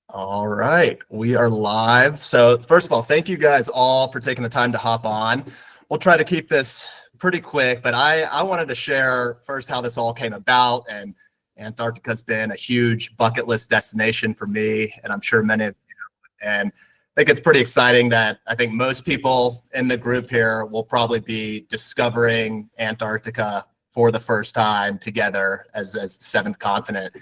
All right, we are live. So, first of all, thank you guys all for taking the time to hop on. We'll try to keep this pretty quick, but I wanted to share first how this all came about. And Antarctica's been a huge bucket list destination for me, and I'm sure many of you. And I think it's pretty exciting that I think most people in the group here will probably be discovering Antarctica for the first time together as the seventh continent.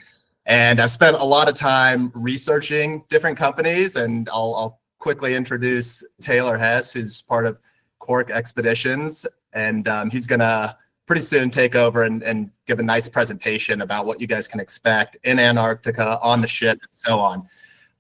And I've spent a lot of time researching different companies, and I'll quickly introduce Taylor Hess, who's part of Cork Expeditions, and he's gonna pretty soon take over and give a nice presentation about what you guys can expect in Antarctica, on the ship, and so on.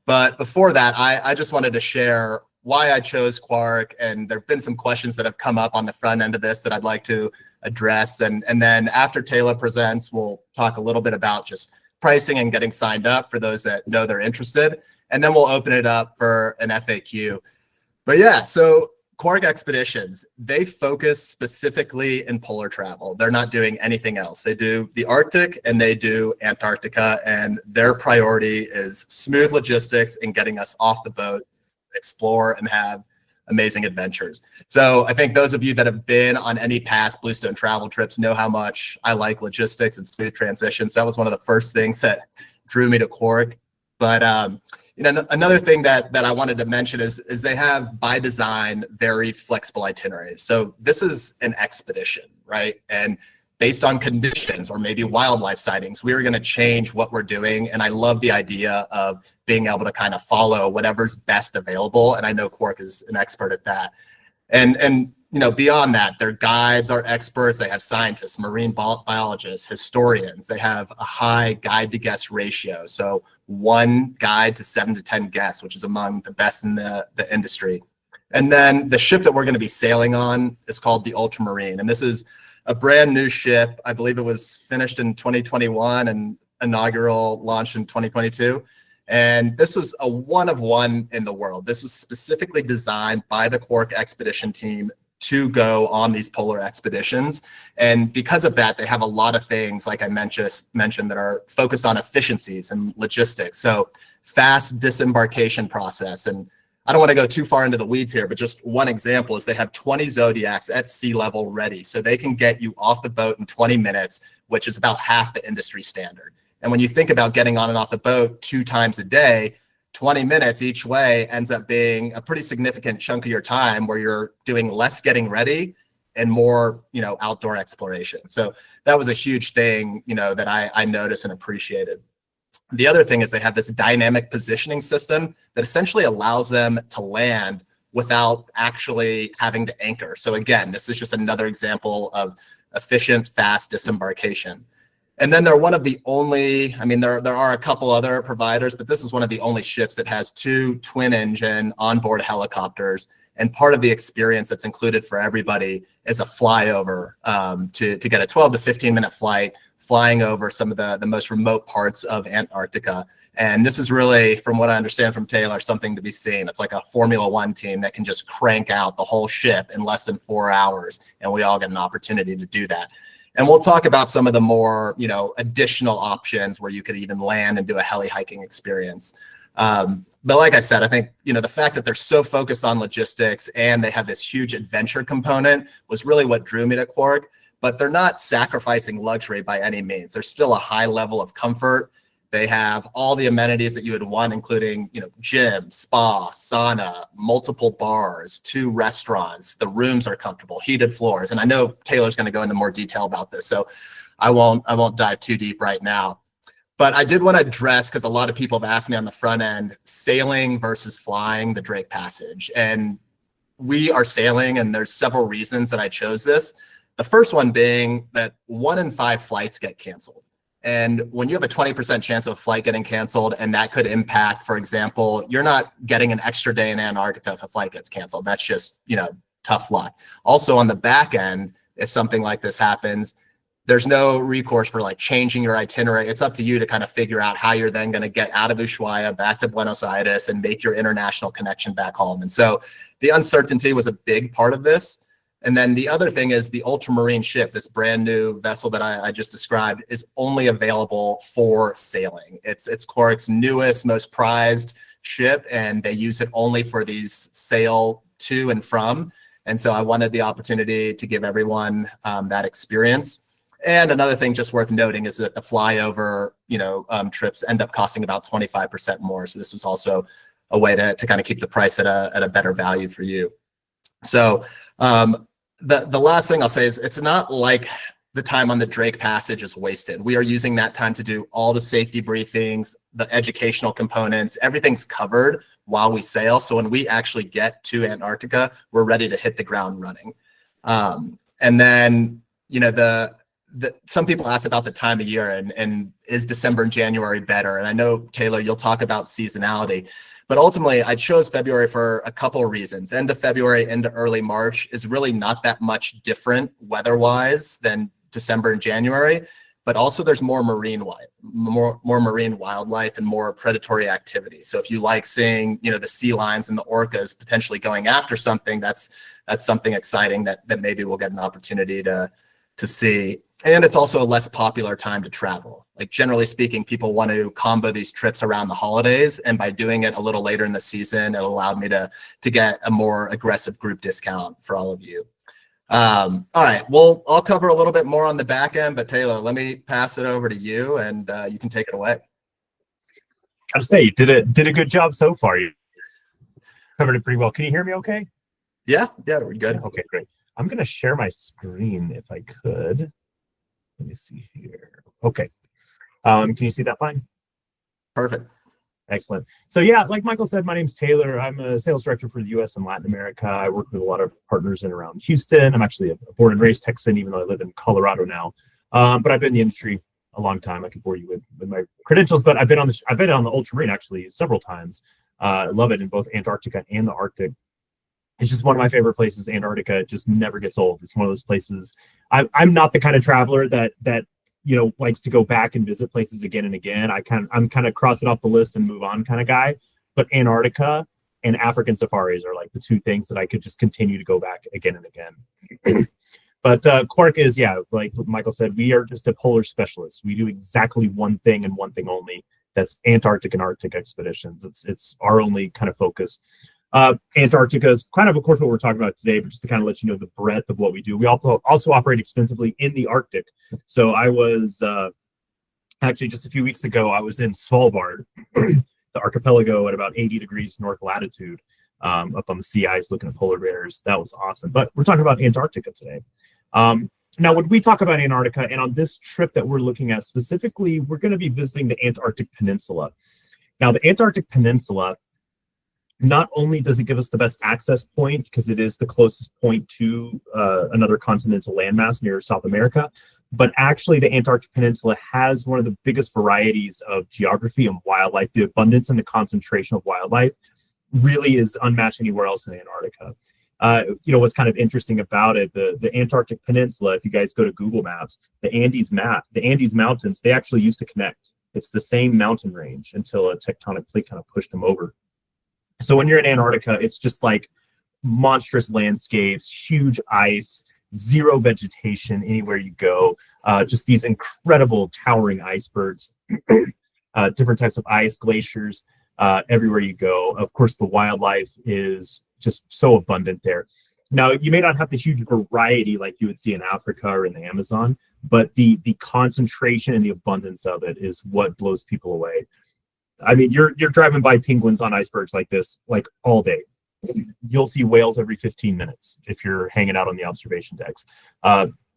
But before that, I just wanted to share why I chose Quark, and there have been some questions that have come up on the front end of this that I'd like to address. And then after Taylor presents, we'll talk a little bit about just pricing and getting signed up for those that know they're interested. And then we'll open it up for an FAQ. But yeah, so Cork Expeditions, they focus specifically in polar travel. They're not doing anything else. They do the Arctic and they do Antarctica, and their priority is smooth logistics and getting us off the boat, explore, and have amazing adventures. So I think those of you that have been on any past Bluestone travel trips know how much I like logistics and smooth transitions. That was one of the first things that drew me to Cork. But another thing that I wanted to mention is they have, by design, very flexible itineraries. So this is an expedition, right? And based on conditions or maybe wildlife sightings, we're going to change what we're doing. And I love the idea of being able to kind of follow whatever's best available. And I know Quark is an expert at that. And beyond that, their guides are experts. They have scientists, marine biologists, historians. They have a high guide to guest ratio. So one guide to 7 to 10 guests, which is among the best in the industry. And then the ship that we're going to be sailing on is called the Ultramarine. And this is a brand new ship. I believe it was finished in 2021 and inaugural launched in 2022. And this was a one of one in the world. This was specifically designed by the Cork Expedition team to go on these polar expeditions. And because of that, they have a lot of things, like I mentioned, that are focused on efficiencies and logistics. So fast disembarkation process. And I don't want to go too far into the weeds here, but just one example is they have 20 Zodiacs at sea level ready. So they can get you off the boat in 20 minutes, which is about half the industry standard. And when you think about getting on and off the boat 2 times a day, 20 minutes each way ends up being a pretty significant chunk of your time where you're doing less getting ready and more, outdoor exploration. So that was a huge thing, that I noticed and appreciated. The other thing is they have this dynamic positioning system that essentially allows them to land without actually having to anchor. So again, this is just another example of efficient, fast disembarkation. And then they're one of the only, there are a couple other providers, but this is one of the only ships that has 2 twin engine onboard helicopters. And part of the experience that's included for everybody is a flyover to get a 12 to 15 minute flight, flying over some of the most remote parts of Antarctica. And this is really, from what I understand from Taylor, something to be seen. It's like a Formula One team that can just crank out the whole ship in less than 4 hours. And we all get an opportunity to do that. And we'll talk about some of the more, additional options where you could even land and do a heli hiking experience. But like I said, I think, the fact that they're so focused on logistics and they have this huge adventure component was really what drew me to Quark. But they're not sacrificing luxury by any means. There's still a high level of comfort. They have all the amenities that you would want, including, gym, spa, sauna, multiple bars, 2 restaurants. The rooms are comfortable, heated floors. And I know Taylor's going to go into more detail about this, so I won't dive too deep right now. But I did want to address, because a lot of people have asked me on the front end, sailing versus flying the Drake Passage. And we are sailing, and there's several reasons that I chose this. The first one being that 1 in 5 flights get canceled. And when you have a 20% chance of a flight getting canceled, and that could impact, for example, you're not getting an extra day in Antarctica if a flight gets canceled. That's just, tough luck. Also on the back end, if something like this happens, there's no recourse for like changing your itinerary. It's up to you to kind of figure out how you're then going to get out of Ushuaia back to Buenos Aires and make your international connection back home. And so the uncertainty was a big part of this. And then the other thing is the ultramarine ship, this brand new vessel that I just described, is only available for sailing. It's Cork's newest, most prized ship, and they use it only for these sail to and from. And so I wanted the opportunity to give everyone that experience. And another thing just worth noting is that the flyover, trips end up costing about 25% more. So this was also a way to kind of keep the price at a better value for you. So the last thing I'll say is it's not like the time on the Drake Passage is wasted. We are using that time to do all the safety briefings, the educational components, everything's covered while we sail. So when we actually get to Antarctica, we're ready to hit the ground running. And then, some people ask about the time of year and is December and January better? And I know, Taylor, you'll talk about seasonality. But ultimately, I chose February for a couple of reasons. End of February into early March is really not that much different weather-wise than December and January, but also there's more marine wildlife and more predatory activity. So if you like seeing, the sea lions and the orcas potentially going after something, that's something exciting that maybe we'll get an opportunity to see. And it's also a less popular time to travel. Like generally speaking, people want to combo these trips around the holidays. And by doing it a little later in the season, it allowed me to get a more aggressive group discount for all of you. All right, well, I'll cover a little bit more on the back end, but Taylor, let me pass it over to you and you can take it away. I'd say you did a good job so far. You covered it pretty well. Can you hear me okay? Yeah, we're good. Okay, great. I'm going to share my screen if I could. Let me see here. Okay. Can you see that fine? Perfect. Excellent. So yeah, like Michael said, my name's Taylor. I'm a sales director for the US and Latin America. I work with a lot of partners in around Houston. I'm actually a born and raised Texan, even though I live in Colorado now. But I've been in the industry a long time. I could bore you with my credentials, but I've been on the ultramarine actually several times. I love it in both Antarctica and the Arctic. It's just one of my favorite places. Antarctica, it just never gets old. It's one of those places. I'm not the kind of traveler that likes to go back and visit places again and again. I'm kind of cross it off the list and move on kind of guy. But Antarctica and African safaris are like the two things that I could just continue to go back again and again. But Quark is, like Michael said, we are just a polar specialist. We do exactly one thing and one thing only. That's Antarctic and Arctic expeditions. It's our only kind of focus. Antarctica is kind of course, what we're talking about today, but just to kind of let you know the breadth of what we do. We also operate extensively in the Arctic. So I was actually just a few weeks ago, I was in Svalbard, the archipelago at about 80 degrees north latitude, up on the sea ice looking at polar bears. That was awesome. But we're talking about Antarctica today. Now, when we talk about Antarctica, and on this trip that we're looking at specifically, we're going to be visiting the Antarctic Peninsula. Now, the Antarctic Peninsula, not only does it give us the best access point because it is the closest point to another continental landmass near South America, but actually the Antarctic Peninsula has one of the biggest varieties of geography and wildlife. The abundance and the concentration of wildlife really is unmatched anywhere else in Antarctica. What's kind of interesting about it, the Antarctic Peninsula, if you guys go to Google Maps, the Andes Mountains, they actually used to connect. It's the same mountain range until a tectonic plate kind of pushed them over. So when you're in Antarctica, it's just like monstrous landscapes, huge ice, zero vegetation anywhere you go, just these incredible towering icebergs, different types of ice, glaciers, everywhere you go. Of course, the wildlife is just so abundant there. Now, you may not have the huge variety like you would see in Africa or in the Amazon, but the concentration and the abundance of it is what blows people away. I mean, you're driving by penguins on icebergs like this, like all day. You'll see whales every 15 minutes if you're hanging out on the observation decks.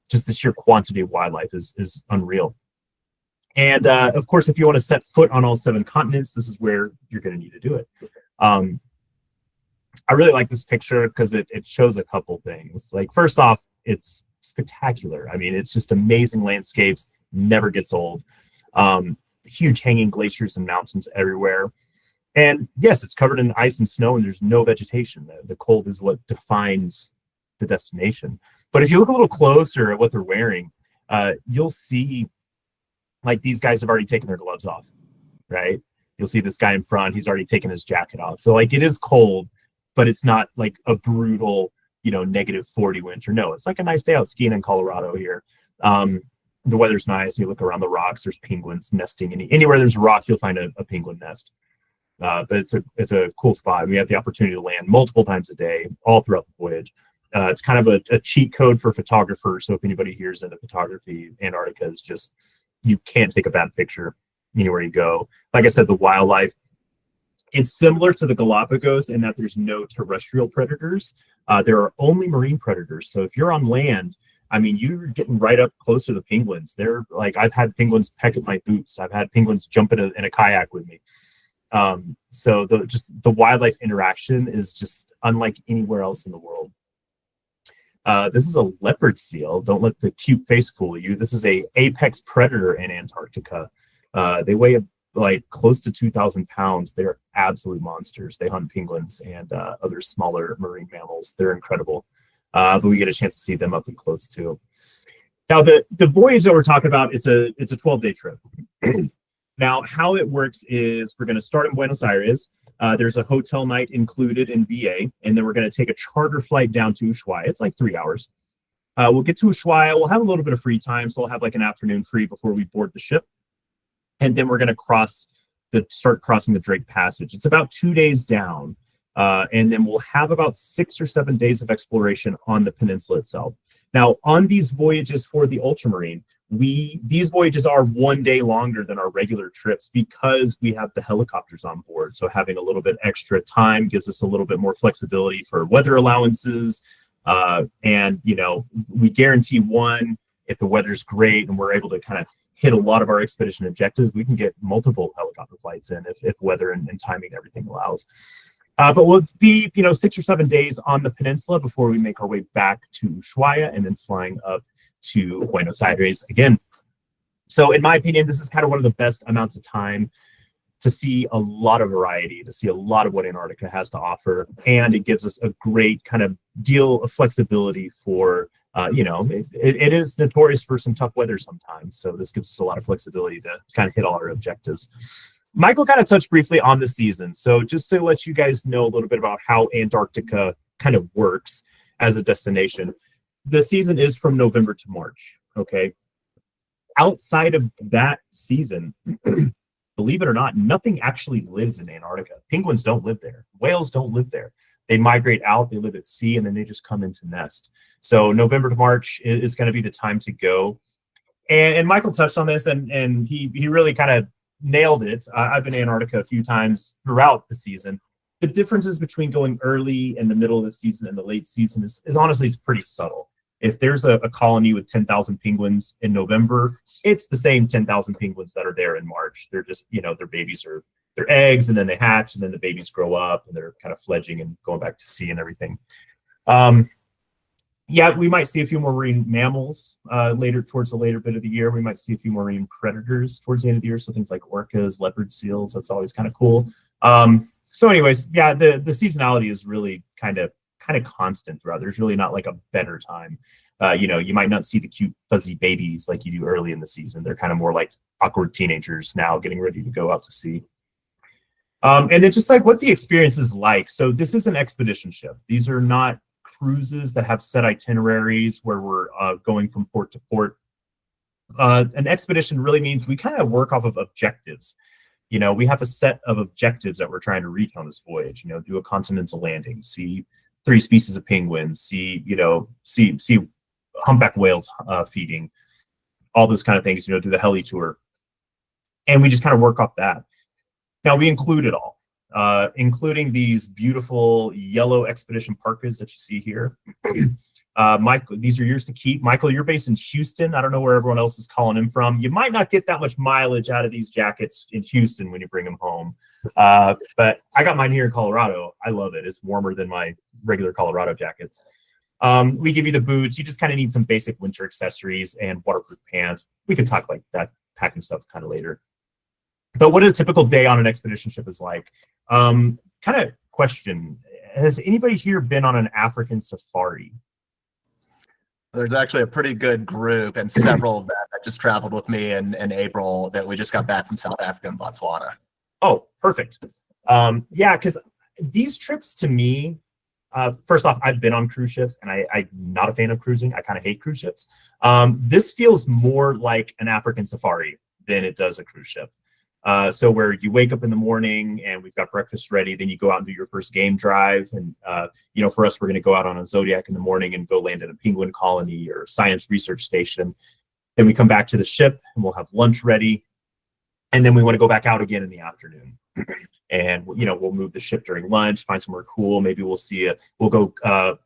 Just the sheer quantity of wildlife is unreal. And of course, if you want to set foot on all 7 continents, this is where you're going to need to do it. I really like this picture because it shows a couple things. Like, first off, it's spectacular. I mean, it's just amazing landscapes, never gets old. Huge hanging glaciers and mountains everywhere. And yes, it's covered in ice and snow and there's no vegetation. The cold is what defines the destination. But if you look a little closer at what they're wearing, you'll see like these guys have already taken their gloves off, right? You'll see this guy in front, he's already taken his jacket off. So like it is cold, but it's not like a brutal, -40 winter. No, it's like a nice day out skiing in Colorado here. The weather's nice. You look around the rocks, there's penguins nesting. Anywhere there's a rock, you'll find a penguin nest. But it's a cool spot. We have the opportunity to land multiple times a day, all throughout the voyage. It's kind of a cheat code for photographers. So if anybody here is into photography, Antarctica is just, you can't take a bad picture anywhere you go. Like I said, the wildlife, it's similar to the Galapagos in that there's no terrestrial predators. There are only marine predators. So if you're on land, I mean, you're getting right up close to the penguins. They're like, I've had penguins peck at my boots. I've had penguins jump in a kayak with me. So the wildlife interaction is just unlike anywhere else in the world. This is a leopard seal. Don't let the cute face fool you. This is a apex predator in Antarctica. They weigh like close to 2,000 pounds. They're absolute monsters. They hunt penguins and other smaller marine mammals. They're incredible. But we get a chance to see them up and close too. Now the voyage that we're talking about, it's a 12-day trip. Now, how it works is we're going to start in Buenos Aires. There's a hotel night included in BA, and then we're going to take a charter flight down to Ushuaia. It's like 3 hours. We'll get to Ushuaia. We'll have a little bit of free time, so we'll have like an afternoon free before we board the ship. And then we're going to start crossing the Drake Passage. It's about 2 days down, and then we'll have about 6 or 7 days of exploration on the peninsula itself. Now, on these voyages for the Ultramarine, these voyages are 1 day longer than our regular trips because we have the helicopters on board. So having a little bit extra time gives us a little bit more flexibility for weather allowances. And, we guarantee if the weather's great and we're able to kind of hit a lot of our expedition objectives, we can get multiple helicopter flights in if weather and timing and everything allows. But we'll be, 6 or 7 days on the peninsula before we make our way back to Ushuaia and then flying up to Buenos Aires again. So in my opinion, this is kind of one of the best amounts of time to see a lot of variety, to see a lot of what Antarctica has to offer. And it gives us a great kind of deal of flexibility for, it is notorious for some tough weather sometimes. So this gives us a lot of flexibility to kind of hit all our objectives. Michael kind of touched briefly on the season. So just to let you guys know a little bit about how Antarctica kind of works as a destination, the season is from November to March, okay? Outside of that season, believe it or not, nothing actually lives in Antarctica. Penguins don't live there. Whales don't live there. They migrate out, they live at sea, and then they just come into nest. So November to March is going to be the time to go. And Michael touched on this, and he really kind of nailed it. I've been to Antarctica a few times throughout the season. The differences between going early in the middle of the season and the late season is honestly, it's pretty subtle. If there's a colony with 10,000 penguins in November, it's the same 10,000 penguins that are there in March. They're just, their babies are their eggs, and then they hatch, and then the babies grow up, and they're kind of fledging and going back to sea and everything. Yeah, we might see a few more marine mammals towards the later bit of the year. We might see a few more marine predators towards the end of the year. So things like orcas, leopard seals, that's always kind of cool. So anyways, yeah, the seasonality is really kind of constant throughout. There's really not like a better time. You might not see the cute fuzzy babies like you do early in the season. They're kind of more like awkward teenagers now getting ready to go out to sea. And then just like what the experience is like. So this is an expedition ship. These are not cruises that have set itineraries where we're going from port to port. An expedition really means we kind of work off of objectives. We have a set of objectives that we're trying to reach on this voyage. Do a continental landing, see 3 species of penguins, see humpback whales feeding, all those kind of things. Do the heli tour, and we just kind of work off that. Now we include it all, including these beautiful yellow expedition parkas that you see here. Michael, these are yours to keep. Michael, you're based in Houston. I don't know where everyone else is calling in from. You might not get that much mileage out of these jackets in Houston when you bring them home. But I got mine here in Colorado. I love it. It's warmer than my regular Colorado jackets. We give you the boots. You just kind of need some basic winter accessories and waterproof pants. We can talk like that packing stuff kind of later. But what a typical day on an expedition ship is like. Kind of question, has anybody here been on an African safari? There's actually a pretty good group, and several of them that just traveled with me in April that we just got back from South Africa and Botswana. Oh, perfect. Yeah, because these trips to me, First off, I've been on cruise ships, and I'm not a fan of cruising. I kind of hate cruise ships. This feels more like an African safari than it does a cruise ship. So where you wake up in the morning and we've got breakfast ready, then you go out and do your first game drive. And, for us, we're going to go out on a Zodiac in the morning and go land in a penguin colony or science research station. Then we come back to the ship and we'll have lunch ready. And then we want to go back out again in the afternoon. And, we'll move the ship during lunch, find somewhere cool. Maybe we'll go,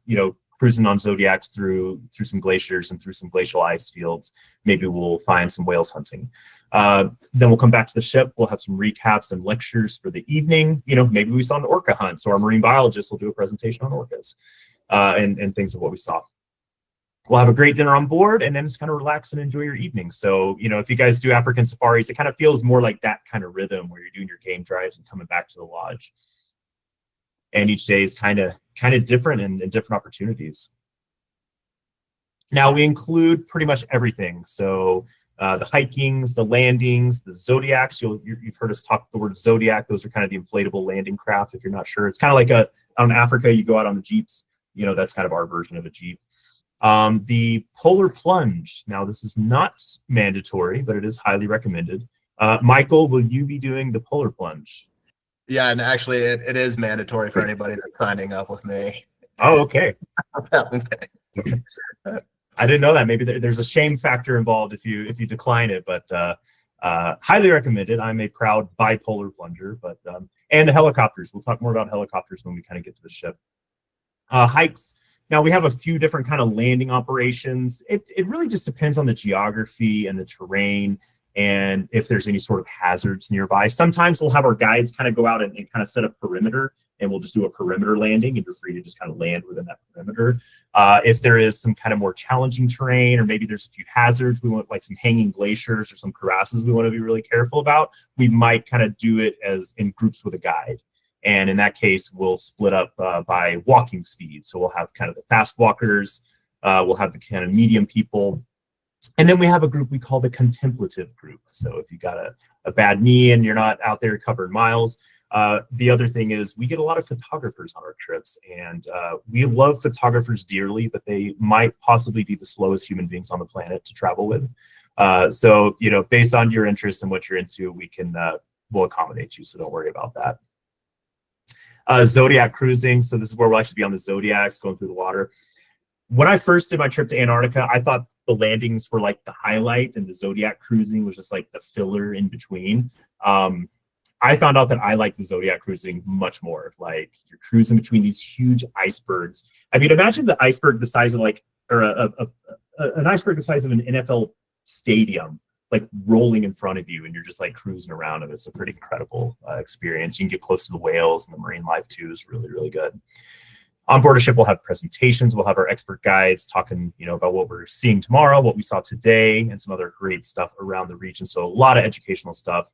cruising on Zodiacs through some glaciers and through some glacial ice fields. Maybe we'll find some whales hunting. Then we'll come back to the ship. We'll have some recaps and lectures for the evening. Maybe we saw an orca hunt. So our marine biologist will do a presentation on orcas and things of what we saw. We'll have a great dinner on board, and then just kind of relax and enjoy your evening. So, if you guys do African safaris, it kind of feels more like that kind of rhythm where you're doing your game drives and coming back to the lodge. And each day is kind of different and different opportunities. Now we include pretty much everything. So the hikings, the landings, the Zodiacs. You've heard us talk the word Zodiac. Those are kind of the inflatable landing craft. If you're not sure, it's kind of like on Africa, you go out on the Jeeps. That's kind of our version of a Jeep. The polar plunge. Now this is not mandatory, but it is highly recommended. Michael, will you be doing the polar plunge? Yeah, and actually it is mandatory for anybody that's signing up with me. Oh, okay. I didn't know that. Maybe there's a shame factor involved if you decline it, but highly recommended. I'm a proud bipolar plunger, but and the helicopters. We'll talk more about helicopters when we kind of get to the ship. Hikes. Now we have a few different kind of landing operations. It really just depends on the geography and the terrain and if there's any sort of hazards nearby. Sometimes we'll have our guides kind of go out and kind of set a perimeter, and we'll just do a perimeter landing, and you're free to just kind of land within that perimeter. If there is some kind of more challenging terrain, or maybe there's a few hazards, we want like some hanging glaciers or some crevasses we want to be really careful about, we might kind of do it as in groups with a guide. And in that case, we'll split up by walking speed. So we'll have kind of the fast walkers, we'll have the kind of medium people, and then we have a group we call the contemplative group. So if you got a bad knee and you're not out there covering miles, the other thing is we get a lot of photographers on our trips, and we love photographers dearly, but they might possibly be the slowest human beings on the planet to travel with. So, based on your interest and what you're into, we'll accommodate you. So don't worry about that. Zodiac cruising. So this is where we'll actually be on the Zodiacs going through the water. When I first did my trip to Antarctica, I thought the landings were like the highlight and the Zodiac cruising was just like the filler in between. I found out that I like the Zodiac cruising much more. Like you're cruising between these huge icebergs. I mean, imagine the iceberg the size of an iceberg the size of an NFL stadium, like rolling in front of you, and you're just like cruising around, and it's a pretty incredible experience. You can get close to the whales, and the marine life too is really, really good. On board a ship, we'll have presentations. We'll have our expert guides talking, about what we're seeing tomorrow, what we saw today, and some other great stuff around the region. So a lot of educational stuff,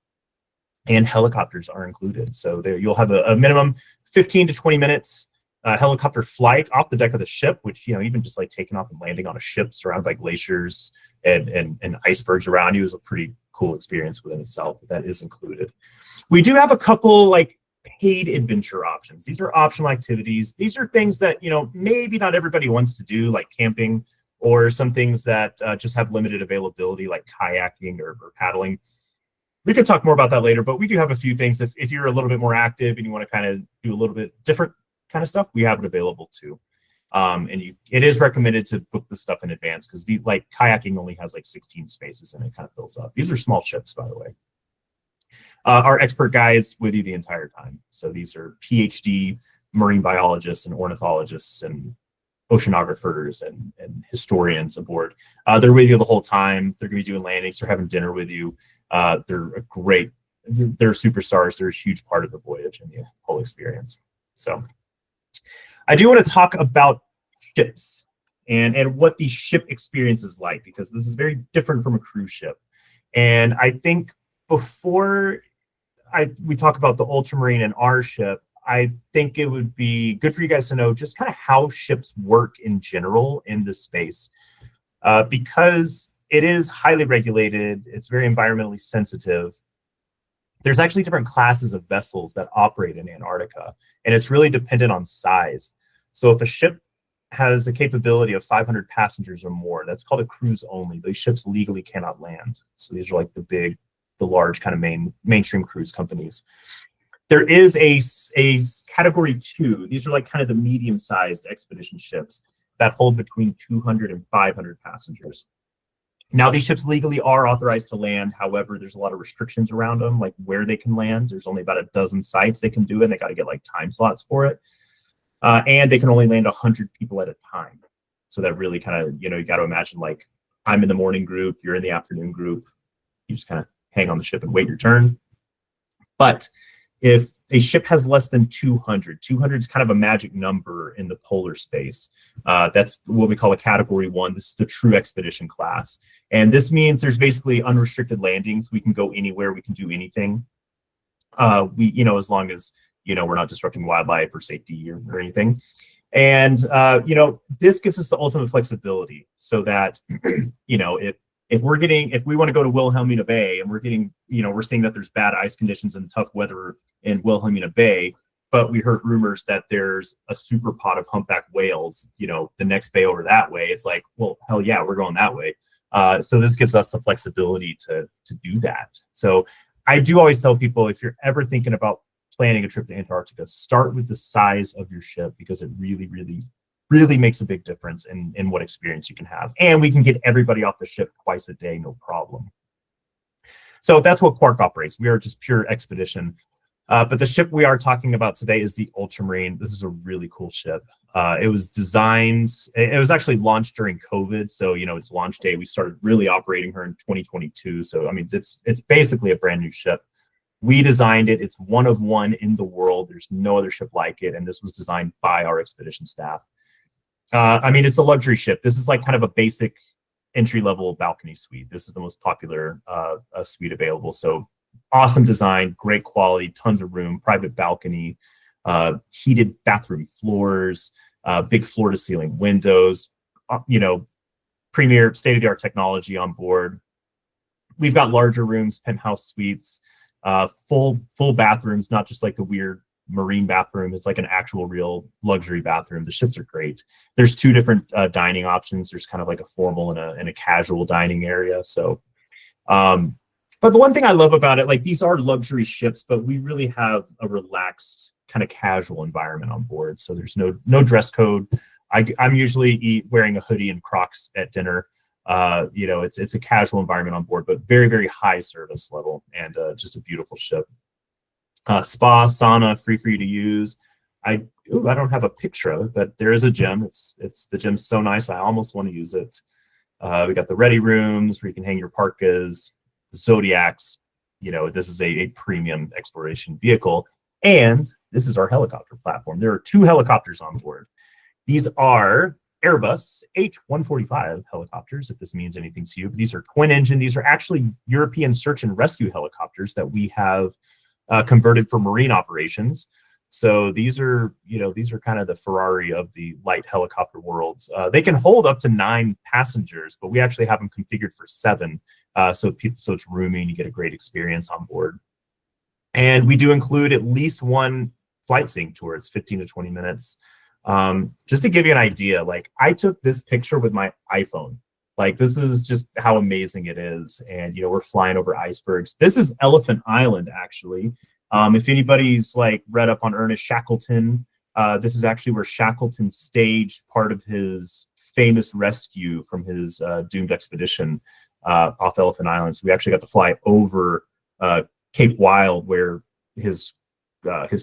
and helicopters are included. So there you'll have a minimum 15 to 20 minutes helicopter flight off the deck of the ship, which, even just like taking off and landing on a ship surrounded by glaciers and icebergs around you is a pretty cool experience within itself. But that is included. We do have a couple like paid adventure options. These are optional activities. These are things that, maybe not everybody wants to do, like camping, or some things that just have limited availability, like kayaking or paddling. We can talk more about that later, but we do have a few things. If you're a little bit more active and you want to kind of do a little bit different kind of stuff, we have it available too. It is recommended to book the stuff in advance, because kayaking only has like 16 spaces and it kind of fills up. These are small ships, by the way. Our expert guides with you the entire time. So these are PhD marine biologists and ornithologists and oceanographers and historians aboard. They're with you the whole time. They're going to be doing landings. They're having dinner with you. They're superstars. They're a huge part of the voyage and the whole experience. So I do want to talk about ships and what the ship experience is like, because this is very different from a cruise ship. And I think before we talk about the Ultramarine and our ship, I think it would be good for you guys to know just kind of how ships work in general in this space, because it is highly regulated. It's very environmentally sensitive. There's actually different classes of vessels that operate in Antarctica, and it's really dependent on size. So if a ship has the capability of 500 passengers or more, that's called a cruise only. These ships legally cannot land. So these are like the large kind of mainstream cruise companies. There is a category 2. These are like kind of the medium-sized expedition ships that hold between 200 and 500 passengers. Now, these ships legally are authorized to land. However, there's a lot of restrictions around them, like where they can land. There's only about a dozen sites they can do it, and they got to get like time slots for it. And they can only land 100 people at a time. So that really kind of, you got to imagine like I'm in the morning group, you're in the afternoon group. You just kind of hang on the ship and wait your turn. But if a ship has less than 200 is kind of a magic number in the polar space. That's what we call a category 1. This is the true expedition class. And this means there's basically unrestricted landings. We can go anywhere. We can do anything. As long as, we're not disrupting wildlife or safety or anything. And, this gives us the ultimate flexibility so that, if we want to go to Wilhelmina Bay and we're seeing that there's bad ice conditions and tough weather in Wilhelmina Bay, but we heard rumors that there's a super pod of humpback whales, the next bay over that way, it's like, well, hell yeah, we're going that way. So this gives us the flexibility to do that. So I do always tell people, if you're ever thinking about planning a trip to Antarctica, start with the size of your ship, because it really, really, really makes a big difference in what experience you can have. And we can get everybody off the ship twice a day, no problem. So that's what Quark operates. We are just pure expedition. But the ship we are talking about today is the Ultramarine. This is a really cool ship. It was actually launched during COVID. So, its launch day, we started really operating her in 2022. So, I mean, it's basically a brand new ship. We designed it. It's one of one in the world. There's no other ship like it. And this was designed by our expedition staff. It's a luxury ship. This is like kind of a basic entry-level balcony suite. This is the most popular suite available. So awesome design, great quality, tons of room, private balcony, heated bathroom floors, big floor-to-ceiling windows, premier state-of-the-art technology on board. We've got larger rooms, penthouse suites, full bathrooms, not just like the weird marine bathroom. It's like an actual real luxury bathroom. The ships are great. There's 2 different dining options. There's kind of like a formal and a casual dining area. So, but the one thing I love about it, like, these are luxury ships, but we really have a relaxed kind of casual environment on board. So there's no dress code. I'm usually wearing a hoodie and Crocs at dinner. It's a casual environment on board, but very, very high service level, and just a beautiful ship. Spa, sauna, free for you to use. I don't have a picture of it, but there is a gym. The gym's so nice, I almost want to use it. We got the ready rooms where you can hang your parkas, Zodiacs. This is a premium exploration vehicle, and this is our helicopter platform. There are 2 helicopters on board. These are Airbus H-145 helicopters, if this means anything to you. But these are twin engine. These are actually European search and rescue helicopters that we have converted for marine operations. So these are kind of the Ferrari of the light helicopter worlds. They can hold up to 9 passengers, but we actually have them configured for 7. So it's roomy and you get a great experience on board. And we do include at least 1 flight sync tour. It's 15 to 20 minutes. Just to give you an idea, like, I took this picture with my iPhone. Like, this is just how amazing it is. And, we're flying over icebergs. This is Elephant Island, actually. If anybody's like read up on Ernest Shackleton, this is actually where Shackleton staged part of his famous rescue from his doomed expedition off Elephant Island. So we actually got to fly over Cape Wild, where his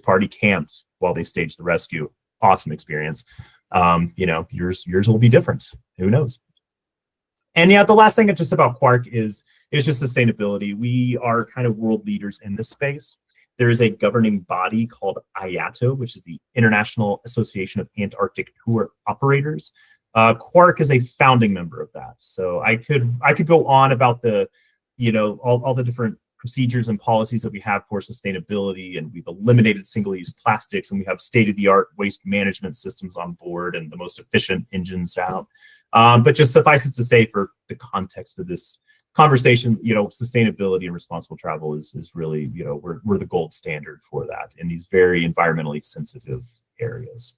party camped while they staged the rescue. Awesome experience. Yours will be different. Who knows? And yeah, the last thing just about Quark is just sustainability. We are kind of world leaders in this space. There is a governing body called IATO, which is the International Association of Antarctic Tour Operators. Quark is a founding member of that. So I could go on about the, all the different procedures and policies that we have for sustainability, and we've eliminated single-use plastics, and we have state-of-the-art waste management systems on board and the most efficient engines out. But just suffice it to say, for the context of this conversation, sustainability and responsible travel is really, we're the gold standard for that in these very environmentally sensitive areas.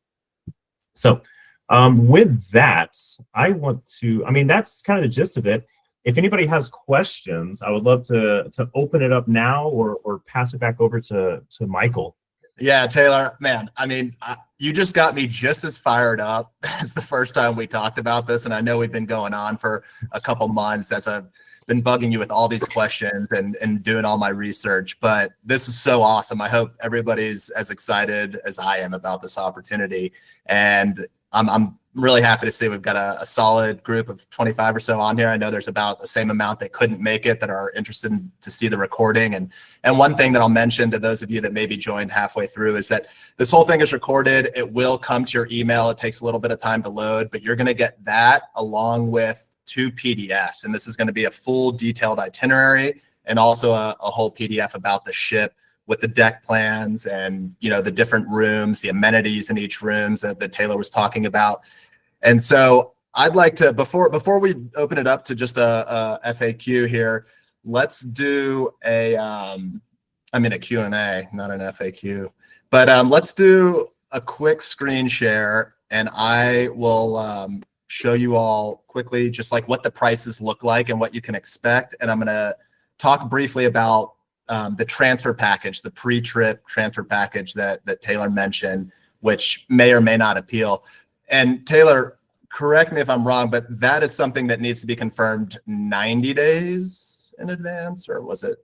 So with that, I mean, that's kind of the gist of it. If anybody has questions, I would love to open it up now or pass it back over to Michael. Yeah, Taylor, man, I mean, you just got me just as fired up as the first time we talked about this. And I know we've been going on for a couple months as I've been bugging you with all these questions and doing all my research. But this is so awesome. I hope everybody's as excited as I am about this opportunity. And I'm really happy to see we've got a solid group of 25 or so on here. I know there's about the same amount that couldn't make it that are interested to see the recording. And one thing that I'll mention to those of you that maybe joined halfway through is that this whole thing is recorded. It will come to your email. It takes a little bit of time to load, but you're going to get that along with 2 PDFs. And this is going to be a full detailed itinerary and also a whole PDF about the ship with the deck plans and, you know, the different rooms, the amenities in each rooms that Taylor was talking about. And so I'd like to, before we open it up to just a FAQ here, let's do a Q&A, not an FAQ, but let's do a quick screen share and I will show you all quickly just like what the prices look like and what you can expect. And I'm going to talk briefly about the transfer package, the pre-trip transfer package that Taylor mentioned, which may or may not appeal. And Taylor, correct me if I'm wrong, but that is something that needs to be confirmed 90 days in advance, or was it?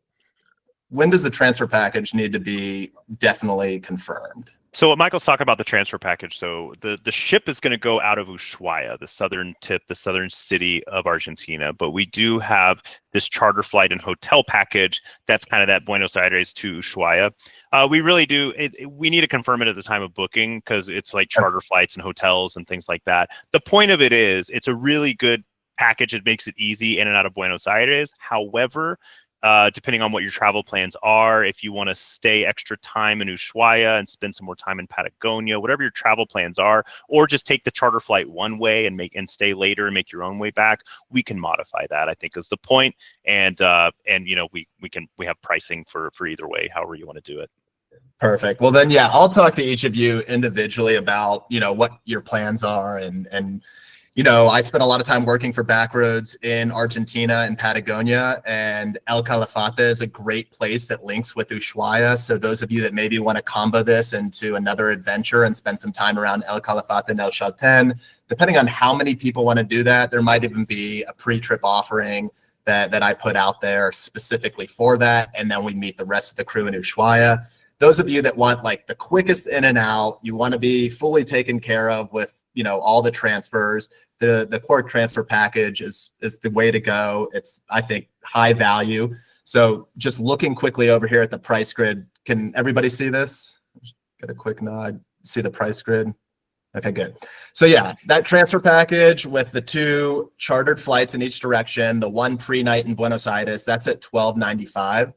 When does the transfer package need to be definitely confirmed? So what Michael's talking about, the transfer package. So the ship is going to go out of Ushuaia, the southern tip, the southern city of Argentina. But we do have this charter flight and hotel package that's kind of that Buenos Aires to Ushuaia. We really do. We need to confirm it at the time of booking because it's like charter flights and hotels and things like that. The point of it is it's a really good package. It makes it easy in and out of Buenos Aires. However, depending on what your travel plans are, if you want to stay extra time in Ushuaia and spend some more time in Patagonia, whatever your travel plans are, or just take the charter flight one way and stay later and make your own way back, we can modify that, I think is the point. And you know, we have pricing for either way, however you want to do it. Perfect. Well, then, yeah, I'll talk to each of you individually about, you know, what your plans are. And you know, I spent a lot of time working for Backroads in Argentina and Patagonia, and El Calafate is a great place that links with Ushuaia. So those of you that maybe want to combo this into another adventure and spend some time around El Calafate and El Chalten, depending on how many people want to do that, there might even be a pre-trip offering that I put out there specifically for that. And then we meet the rest of the crew in Ushuaia. Those of you that want like the quickest in and out, you want to be fully taken care of with, you know, all the transfers, the Quark transfer package is the way to go. It's, I think, high value. So just looking quickly over here at the price grid, can everybody see this? Get a quick nod, see the price grid. Okay, good. So yeah, that transfer package with the 2 chartered flights in each direction, the 1 pre-night in Buenos Aires, that's at $12.95.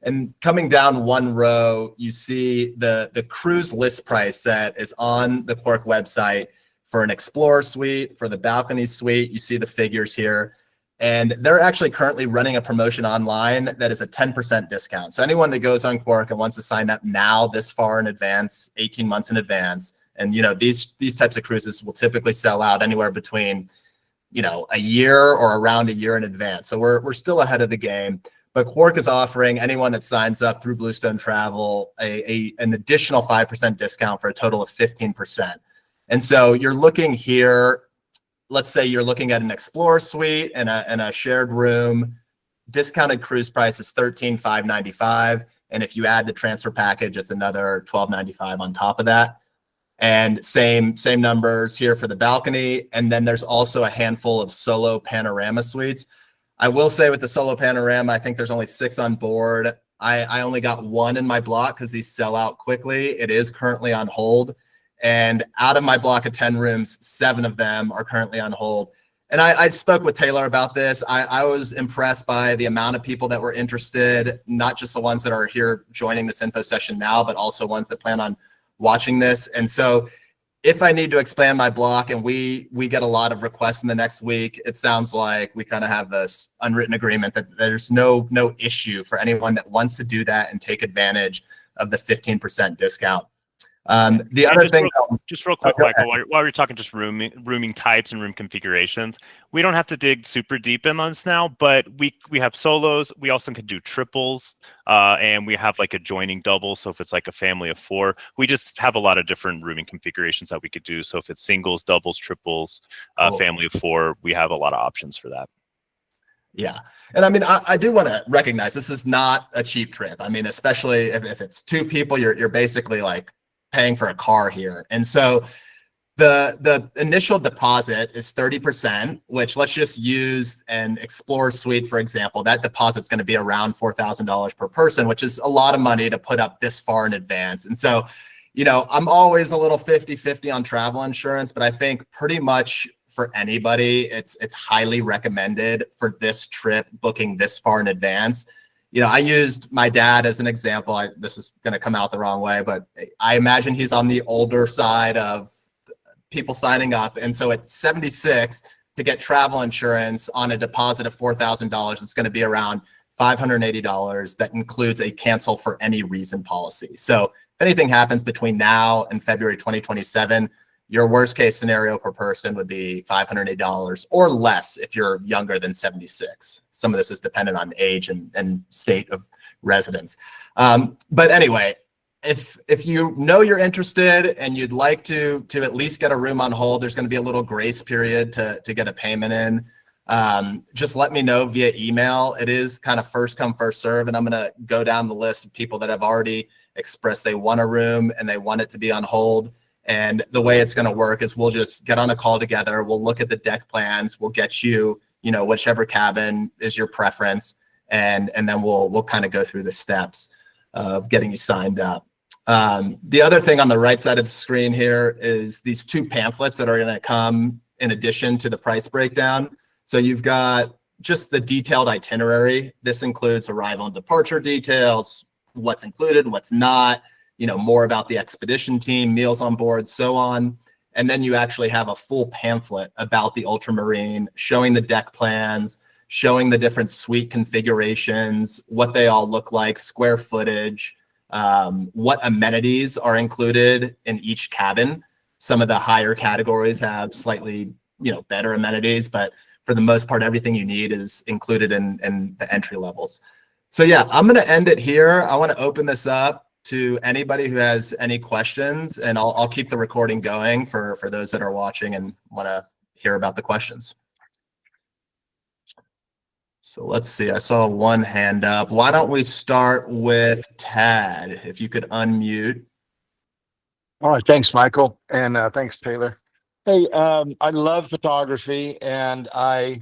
And coming down one row, you see the cruise list price that is on the Quark website for an Explorer suite, for the balcony suite. You see the figures here. And they're actually currently running a promotion online that is a 10% discount. So anyone that goes on Quark and wants to sign up now this far in advance, 18 months in advance, and you know, these types of cruises will typically sell out anywhere between, you know, a year or around a year in advance. So we're still ahead of the game. But Quark is offering anyone that signs up through Bluestone Travel an additional 5% discount for a total of 15%. And so you're looking here, let's say you're looking at an Explorer suite and a shared room, discounted cruise price is $13,595. And if you add the transfer package, it's another $12.95 on top of that. And same numbers here for the balcony. And then there's also a handful of solo panorama suites. I will say with the solo panorama, I think there's only 6 on board. I only got 1 in my block because these sell out quickly. It is currently on hold. And out of my block of 10 rooms, 7 of them are currently on hold. And I spoke with Taylor about this. I was impressed by the amount of people that were interested, not just the ones that are here joining this info session now, but also ones that plan on watching this. And so if I need to expand my block and we get a lot of requests in the next week, it sounds like we kind of have this unwritten agreement that there's no issue for anyone that wants to do that and take advantage of the 15% discount. The And other thing, just real quick, go Michael, while you're talking just rooming types and room configurations, we don't have to dig super deep in on this now, but we have solos. We also can do triples, and we have like adjoining doubles. So if it's like a family of 4, we just have a lot of different rooming configurations that we could do. So if it's singles, doubles, triples, cool. family of 4, we have a lot of options for that. Yeah. And I mean, I do want to recognize this is not a cheap trip. I mean, especially if it's 2 people, you're basically like paying for a car here. And so the initial deposit is 30%, which let's just use an Explorer Suite, for example. That deposit's going to be around $4,000 per person, which is a lot of money to put up this far in advance. And so, I'm always a little 50-50 on travel insurance, but I think pretty much for anybody, it's highly recommended for this trip, booking this far in advance. I used my dad as an example. This is going to come out the wrong way, but I imagine he's on the older side of people signing up. And so at 76, to get travel insurance on a deposit of $4,000, it's going to be around $580. That includes a cancel for any reason policy. So if anything happens between now and February 2027, your worst case scenario per person would be $580 or less if you're younger than 76. Some of this is dependent on age and state of residence. But anyway, if you're interested and you'd like to at least get a room on hold, there's going to be a little grace period to get a payment in. Just let me know via email. It is kind of first come, first serve. And I'm going to go down the list of people that have already expressed they want a room and they want it to be on hold. And the way it's going to work is we'll just get on a call together. We'll look at the deck plans. We'll get you, whichever cabin is your preference. And then we'll kind of go through the steps of getting you signed up. The other thing on the right side of the screen here is these 2 pamphlets that are going to come in addition to the price breakdown. So you've got just the detailed itinerary. This includes arrival and departure details, what's included, what's not, more about the expedition team, meals on board, so on. And then you actually have a full pamphlet about the Ultramarine, showing the deck plans, showing the different suite configurations, what they all look like, square footage, what amenities are included in each cabin. Some of the higher categories have slightly, better amenities, but for the most part, everything you need is included in the entry levels. So yeah, I'm going to end it here. I want to open this up to anybody who has any questions, and I'll keep the recording going for those that are watching and want to hear about the questions. So let's see, I saw one hand up. Why don't we start with Tad, if you could unmute. All right, thanks, Michael, and thanks, Taylor. Hey, I love photography, and I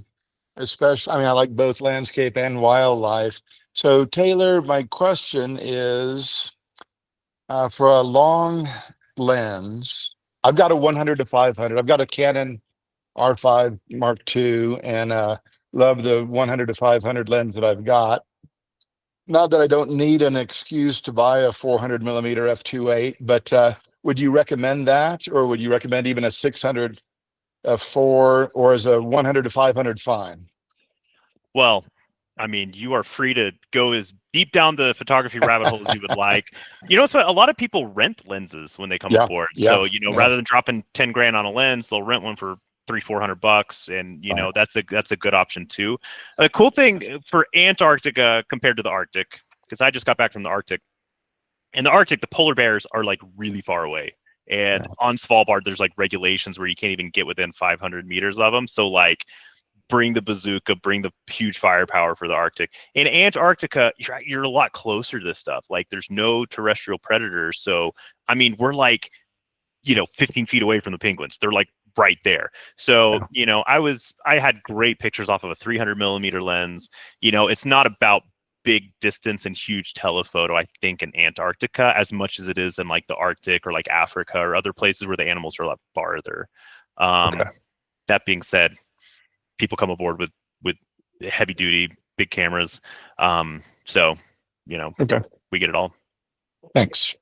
like both landscape and wildlife. So, Taylor, my question is, for a long lens, I've got a 100 to 500. I've got a Canon R5 Mark II, and love the 100 to 500 lens that I've got. Not that I don't need an excuse to buy a 400 millimeter f2.8, but would you recommend that, or would you recommend even a 600 f4, or is a 100 to 500 fine? Well, I mean, you are free to go as deep down the photography rabbit hole as you would like. So a lot of people rent lenses when they come aboard. So, rather than dropping 10 grand on a lens, they'll rent one for $300-400, and that's a good option too. The cool thing for Antarctica compared to the Arctic, because I just got back from the Arctic. In the Arctic, the polar bears are like really far away, and on Svalbard, there's like regulations where you can't even get within 500 meters of them. So like, bring the bazooka, bring the huge firepower for the Arctic. In Antarctica, you're a lot closer to this stuff. Like, there's no terrestrial predators. So, I mean, we're like, 15 feet away from the penguins. They're like right there. So, I had great pictures off of a 300 millimeter lens. It's not about big distance and huge telephoto, I think, in Antarctica as much as it is in like the Arctic or like Africa or other places where the animals are a lot farther. That being said, people come aboard with heavy duty, big cameras. So, we get it all. Thanks.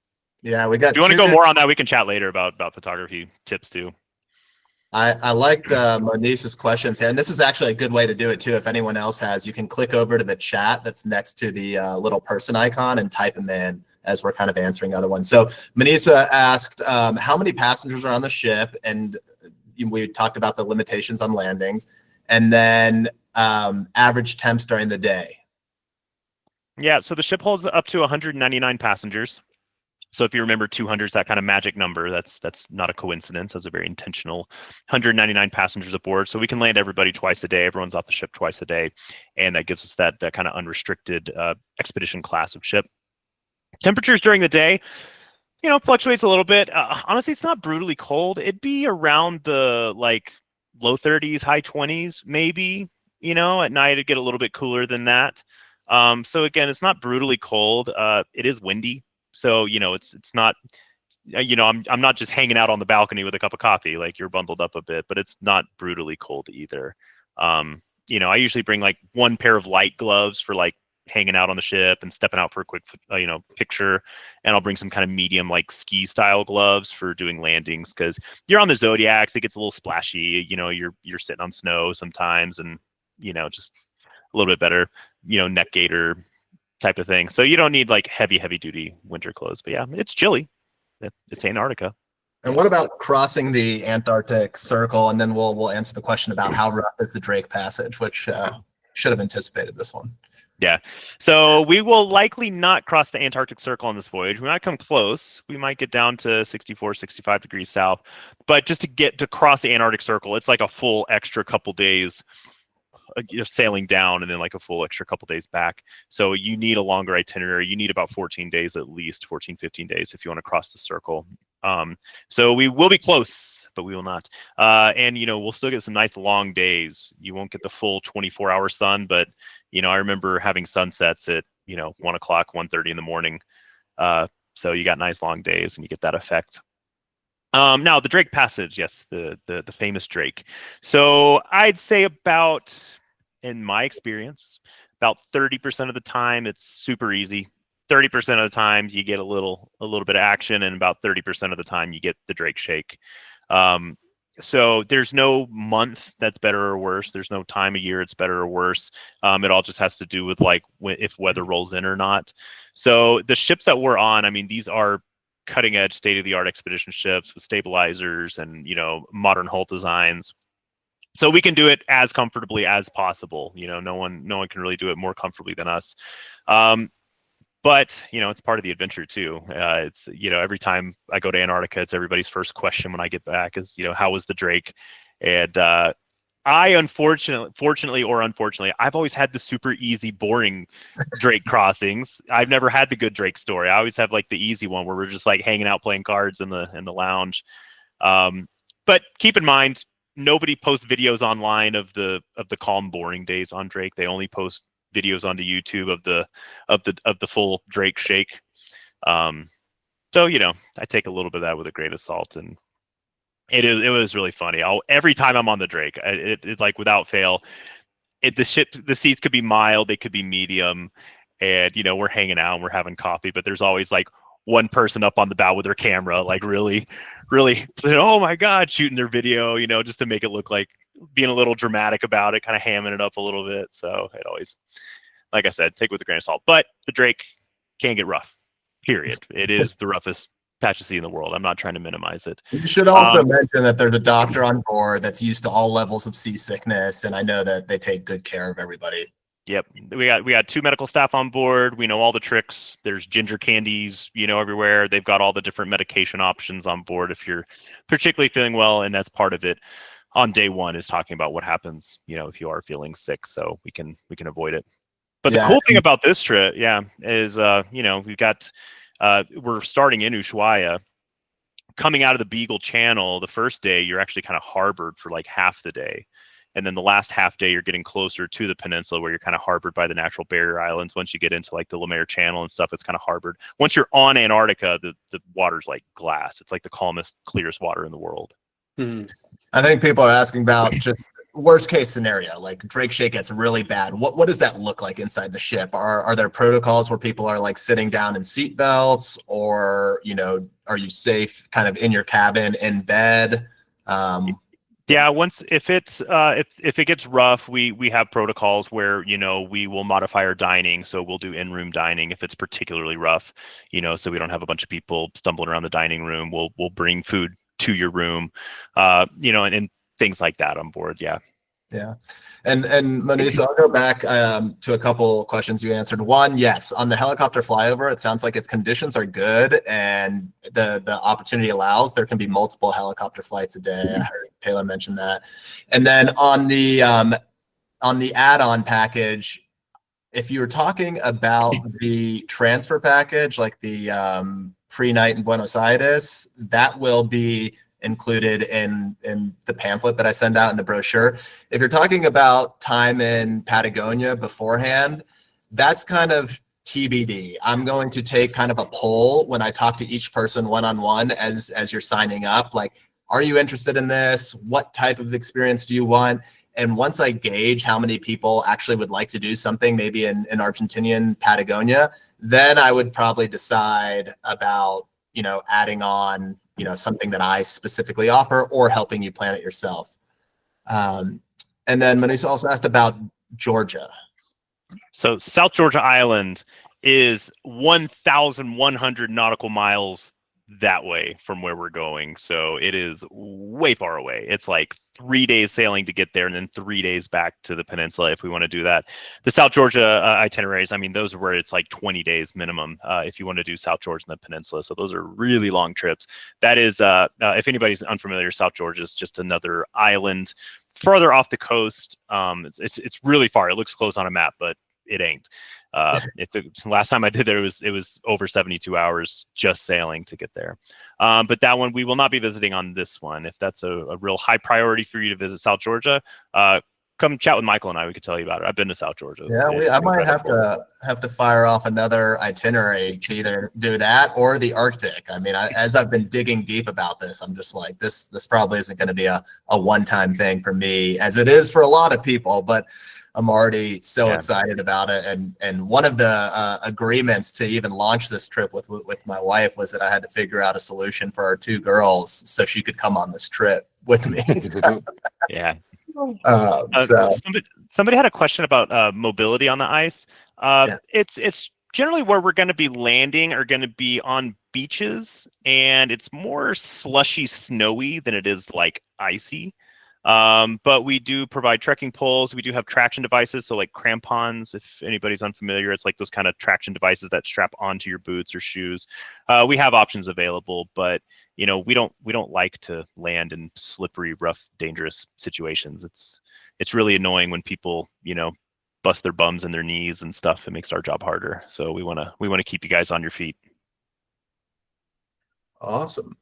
Yeah, we got. If you want to go more on that, we can chat later about photography tips too. I liked Monice's questions here, and this is actually a good way to do it too. If anyone else has, you can click over to the chat that's next to the little person icon and type them in. as we're kind of answering other ones. So Manisa asked, how many passengers are on the ship? And we talked about the limitations on landings, and then average temps during the day. Yeah, so the ship holds up to 199 passengers. So if you remember 200 is that kind of magic number, that's not a coincidence. That's a very intentional 199 passengers aboard. So we can land everybody twice a day. Everyone's off the ship twice a day. And that gives us that kind of unrestricted expedition class of ship. Temperatures during the day, fluctuates a little bit. Honestly, it's not brutally cold. It'd be around the low 30s, high 20s, maybe. At night it'd get a little bit cooler than that. So again, it's not brutally cold. It is windy. So, it's not, I'm not just hanging out on the balcony with a cup of coffee, like you're bundled up a bit, but it's not brutally cold either. I usually bring one pair of light gloves for hanging out on the ship and stepping out for a quick, picture. And I'll bring some kind of medium, ski style gloves for doing landings. Cause you're on the Zodiacs, it gets a little splashy, you're sitting on snow sometimes and, just a little bit better, neck gaiter type of thing. So you don't need heavy duty winter clothes, but yeah, it's chilly. It's Antarctica. And what about crossing the Antarctic Circle? And then we'll answer the question about how rough is the Drake Passage, which should have anticipated this one. Yeah. So we will likely not cross the Antarctic Circle on this voyage. We might come close. We might get down to 64, 65 degrees south. But just to cross the Antarctic Circle, it's a full extra couple days sailing down and then a full extra couple days back. So you need a longer itinerary. You need about 14 days, at least 14, 15 days if you want to cross the circle. So we will be close, but we will not. And, we'll still get some nice long days. You won't get the full 24-hour sun, but, I remember having sunsets at, 1 o'clock, 1:30 in the morning. So you got nice long days and you get that effect. Now the Drake Passage, yes, the famous Drake. So I'd say in my experience, about 30% of the time it's super easy. 30% of the time you get a little bit of action, and about 30% of the time you get the Drake shake. So there's no month that's better or worse. There's no time of year it's better or worse. It all just has to do with if weather rolls in or not. So the ships that we're on, these are cutting edge state-of-the-art expedition ships with stabilizers and modern hull designs. So we can do it as comfortably as possible. No one can really do it more comfortably than us. But it's part of the adventure too. It's every time I go to Antarctica, it's everybody's first question when I get back is how was the Drake? And fortunately or unfortunately, I've always had the super easy, boring Drake crossings. I've never had the good Drake story. I always have the easy one where we're just hanging out playing cards in the lounge. But keep in mind, nobody posts videos online of the calm, boring days on Drake. They only post videos onto YouTube of the full Drake shake. So I take a little bit of that with a grain of salt, and it was really funny. Every time I'm on the Drake, it without fail, the seats could be mild, they could be medium, and we're hanging out and we're having coffee, but there's always one person up on the bow with their camera, really, oh my God, shooting their video, just to make it look like being a little dramatic about it, kind of hamming it up a little bit. So it always, like I said, take it with a grain of salt. But the Drake can get rough, period. It is the roughest patch of sea in the world. I'm not trying to minimize it. You should also mention that there's a doctor on board that's used to all levels of seasickness, and I know that they take good care of everybody. Yep, we got 2 medical staff on board. We know all the tricks. There's ginger candies, everywhere. They've got all the different medication options on board if you're particularly feeling well, and that's part of it. On day 1 is talking about what happens, if you are feeling sick, so we can avoid it. But the cool thing about this trip, is we've got we're starting in Ushuaia. Coming out of the Beagle Channel, the first day you're actually kind of harbored for half the day. And then the last half day, you're getting closer to the peninsula where you're kind of harbored by the natural barrier islands. Once you get into the Lemaire Channel and stuff, it's kind of harbored. Once you're on Antarctica, the water's like glass. It's the calmest, clearest water in the world. I think people are asking about just worst case scenario, Drake shake gets really bad. What does that look like inside the ship? Are there protocols where people are sitting down in seat belts, or are you safe kind of in your cabin in bed? Yeah, once if it's if it gets rough, we have protocols where, you know, we will modify our dining. So we'll do in-room dining if it's particularly rough, you know, so we don't have a bunch of people stumbling around the dining room. We'll bring food to your room, you know, and things like that on board. Yeah. Yeah. And Manisa, I'll go back to a couple questions you answered. One, yes, on the helicopter flyover, it sounds like if conditions are good and the opportunity allows, there can be multiple helicopter flights a day. I heard Taylor mention that. And then on the add-on package, if you were talking about the transfer package, like the free night in Buenos Aires, that will be included in the pamphlet that I send out in the brochure. If you're talking about time in Patagonia beforehand, that's kind of TBD. I'm going to take kind of a poll when I talk to each person one-on-one as you're signing up. Like, are you interested in this? What type of experience do you want? And once I gauge how many people actually would like to do something, maybe in Argentinian Patagonia, then I would probably decide about, you know, adding on, you know, something that I specifically offer or helping you plan it yourself. And then Manisa also asked about Georgia. So South Georgia Island is 1,100 nautical miles that way from where we're going. So it is way far away. It's like 3 days sailing to get there and then 3 days back to the peninsula if we want to do that. The South Georgia itineraries, I mean, those are where it's like 20 days minimum if you want to do South Georgia and the peninsula. So those are really long trips. That is, if anybody's unfamiliar, South Georgia is just another island further off the coast. It's really far. It looks close on a map, but it ain't. It took, last time I did there, it was over 72 hours just sailing to get there. But that one we will not be visiting on this one. If that's a real high priority for you to visit South Georgia, come chat with Michael and I. We could tell you about it. I've been to South Georgia. I might have to fire off another itinerary to either do that or the Arctic. I mean, as I've been digging deep about this, I'm just like, this probably isn't going to be a one-time thing for me, as it is for a lot of people. But I'm already so excited about it. And one of the agreements to even launch this trip with my wife was that I had to figure out a solution for our two girls so she could come on this trip with me. Yeah. So Somebody had a question about mobility on the ice. It's generally where we're going to be landing are going to be on beaches, and it's more slushy, snowy than it is like icy. But we do provide trekking poles. We do have traction devices. So like crampons, if anybody's unfamiliar, it's like those kind of traction devices that strap onto your boots or shoes. We have options available, but you know, we don't like to land in slippery, rough, dangerous situations. It's really annoying when people, you know, bust their bums and their knees and stuff. It makes our job harder. So we want to keep you guys on your feet. Awesome.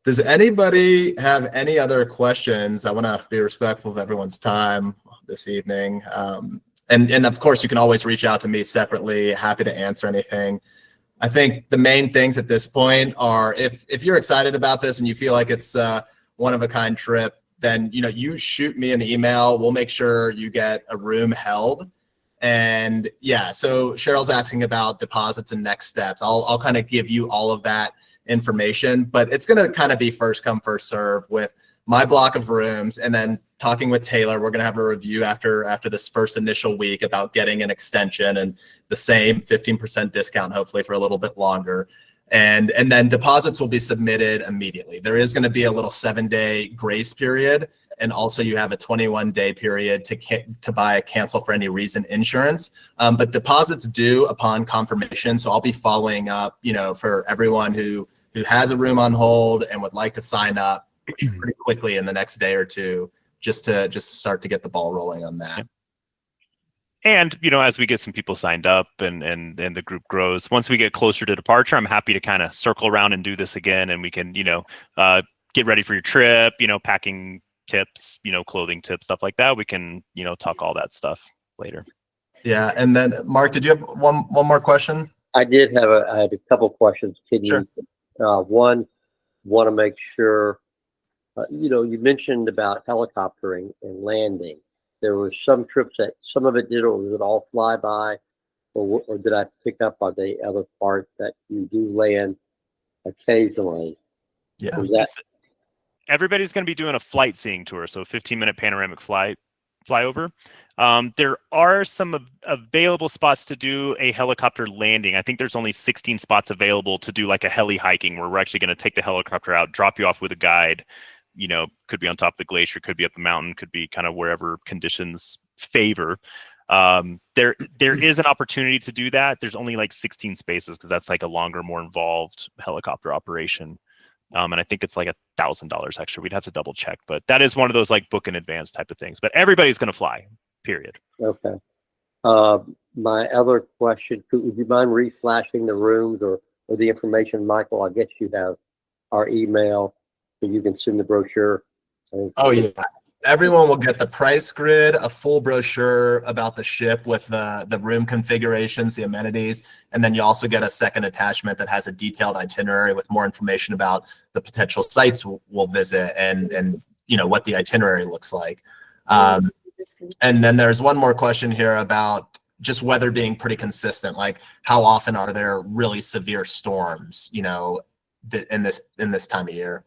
Does anybody have any other questions? I want to be respectful of everyone's time this evening. And of course, you can always reach out to me separately. Happy to answer anything. I think the main things at this point are if you're excited about this and you feel like it's a one-of-a-kind trip, then you shoot me an email. We'll make sure you get a room held. And yeah, so Cheryl's asking about deposits and next steps. I'll kind of give you all of that information, but it's going to kind of be first come, first serve with my block of rooms. And then talking with Taylor, we're going to have a review after this first initial week about getting an extension and the same 15% discount, hopefully for a little bit longer. And then deposits will be submitted immediately. There is going to be a little 7-day grace period. And also you have a 21-day period to buy a cancel for any reason insurance. But deposits due upon confirmation. So I'll be following up, for everyone who has a room on hold and would like to sign up pretty quickly in the next day or two, just to start to get the ball rolling on that. And, as we get some people signed up and the group grows, once we get closer to departure, I'm happy to kind of circle around and do this again. And we can, get ready for your trip, packing tips, clothing tips, stuff like that. We can, talk all that stuff later. Yeah. And then Mark, did you have one more question? I had a couple questions. Sure. One, want to make sure, you mentioned about helicoptering and landing. There were some trips that some of it did, or was it all flyby, or did I pick up on the other part that you do land occasionally? Yeah. everybody's going to be doing a flight seeing tour, so a 15-minute panoramic flyover. There are some available spots to do a helicopter landing. I think there's only 16 spots available to do like a heli hiking, where we're actually going to take the helicopter out, drop you off with a guide. You know, could be on top of the glacier, could be up the mountain, could be kind of wherever conditions favor. There is an opportunity to do that. There's only like 16 spaces because that's like a longer, more involved helicopter operation. And I think it's like $1,000 extra. We'd have to double check, but that is one of those like book in advance type of things. But everybody's going to fly, period. Okay. My other question, would you mind reflashing the rooms or the information, Michael? I guess you have our email, so you can send the brochure. Oh yeah. Everyone will get the price grid, a full brochure about the ship with the room configurations, the amenities, and then you also get a second attachment that has a detailed itinerary with more information about the potential sites we'll visit and you know what the itinerary looks like. And then there's one more question here about just weather being pretty consistent. Like, how often are there really severe storms, you know, in this time of year?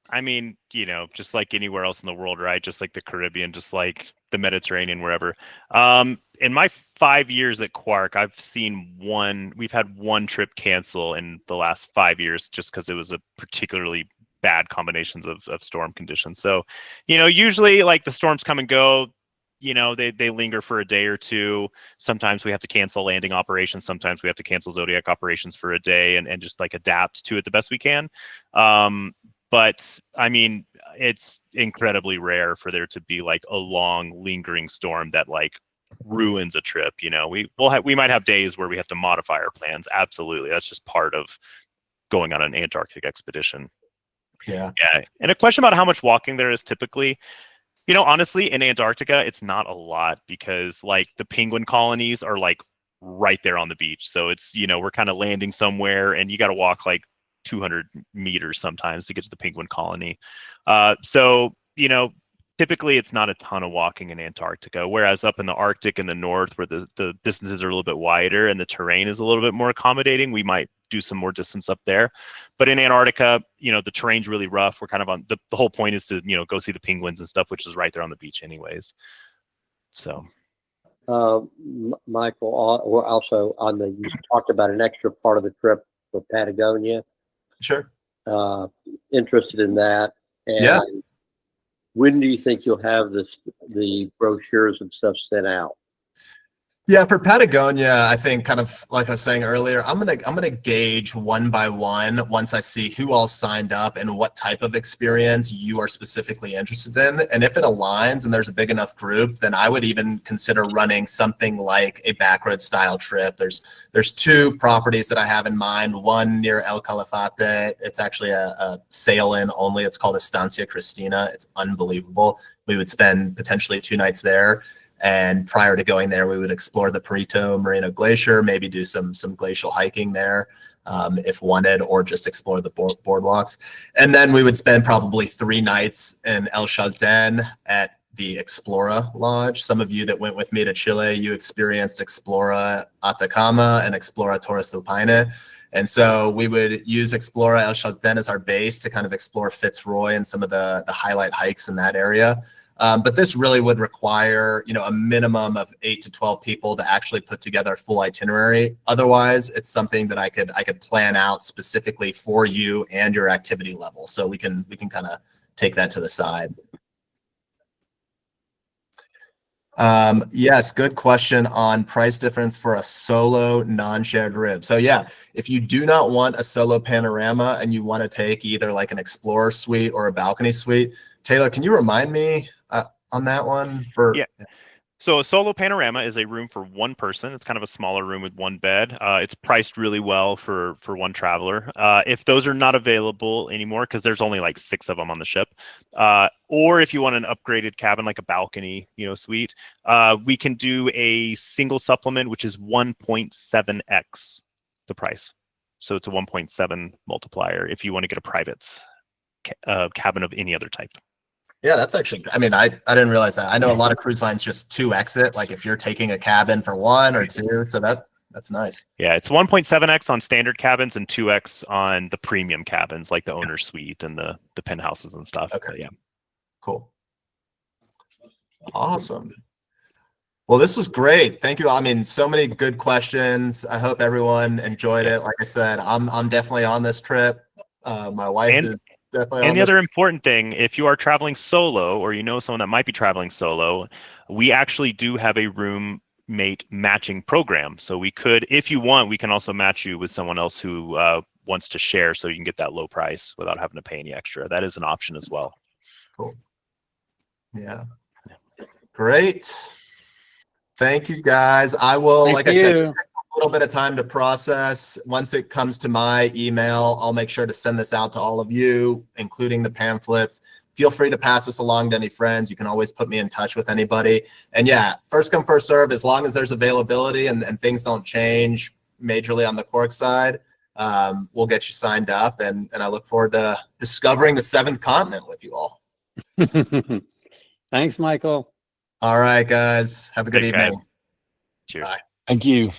I mean, you know, just like anywhere else in the world, right? Just like the Caribbean, just like the Mediterranean, wherever. In my 5 years at Quark, we've had one trip cancel in the last 5 years just because it was a particularly bad combinations of storm conditions. So, you know, usually like the storms come and go, you know, they linger for a day or two. Sometimes we have to cancel landing operations. Sometimes we have to cancel Zodiac operations for a day and just like adapt to it the best we can. But I mean, it's incredibly rare for there to be like a long lingering storm that like ruins a trip. You know, we might have days where we have to modify our plans. Absolutely. That's just part of going on an Antarctic expedition. Yeah. And a question about how much walking there is typically, you know, honestly, in Antarctica, it's not a lot because like the penguin colonies are like right there on the beach. So it's, you know, we're kind of landing somewhere and you got to walk like 200 meters sometimes to get to the penguin colony. So, you know, typically it's not a ton of walking in Antarctica, whereas up in the Arctic in the north where the distances are a little bit wider and the terrain is a little bit more accommodating, we might do some more distance up there. But in Antarctica, you know, the terrain's really rough. We're kind of on the whole point is to, you know, go see the penguins and stuff, which is right there on the beach anyways. So Michael, or also you talked about an extra part of the trip for Patagonia. Sure. Interested in that. And yeah. When do you think you'll have the brochures and stuff sent out? Yeah, for Patagonia, I think kind of like I was saying earlier, I'm gonna gauge one by one once I see who all signed up and what type of experience you are specifically interested in. And if it aligns and there's a big enough group, then I would even consider running something like a backroad style trip. There's two properties that I have in mind. One near El Calafate. It's actually a sail-in only. It's called Estancia Cristina. It's unbelievable. We would spend potentially 2 nights there. And prior to going there, we would explore the Perito Moreno Glacier, maybe do some glacial hiking there if wanted, or just explore the boardwalks. And then we would spend probably 3 nights in El Chaltén at the Explora Lodge. Some of you that went with me to Chile, you experienced Explora Atacama and Explora Torres del Paine. And so we would use Explora El Chaltén as our base to kind of explore Fitzroy and some of the highlight hikes in that area. But this really would require, you know, a minimum of 8 to 12 people to actually put together a full itinerary. Otherwise, it's something that I could plan out specifically for you and your activity level. So we can kind of take that to the side. Yes, good question on price difference for a solo non-shared rib. So yeah, if you do not want a solo panorama and you want to take either like an Explorer suite or a balcony suite, Taylor, can you remind me on that one? Yeah. So a solo panorama is a room for one person. It's kind of a smaller room with one bed. It's priced really well for one traveler. If those are not available anymore, because there's only like 6 of them on the ship, or if you want an upgraded cabin like a balcony, you know, suite, we can do a single supplement, which is 1.7x the price. So it's a 1.7 multiplier if you want to get a private cabin of any other type. Yeah, that's actually, I mean, I didn't realize that. I know a lot of cruise lines just 2X it, like if you're taking a cabin for 1 or 2. So That's nice. Yeah, it's 1.7x on standard cabins and 2x on the premium cabins, like the owner suite and the penthouses and stuff. Okay. But yeah. Cool. Awesome. Well, this was great. Thank you. I mean, so many good questions. I hope everyone enjoyed it. Like I said, I'm definitely on this trip. My wife is definitely on And the this. other important thing, if you are traveling solo or you know someone that might be traveling solo, we actually do have a roommate matching program. So we could, if you want, we can also match you with someone else who wants to share so you can get that low price without having to pay any extra. That is an option as well. Cool. Yeah. Great. Thank you, guys. I will, like I said, take a little bit of time to process. Once it comes to my email, I'll make sure to send this out to all of you, including the pamphlets. Feel free to pass this along to any friends. You can always put me in touch with anybody. And yeah, first come, first serve, as long as there's availability and things don't change majorly on the cork side, we'll get you signed up. And I look forward to discovering the 7th continent with you all. Thanks, Michael. All right, guys. Have a good Thanks, evening. guys. Cheers. Bye. Thank you.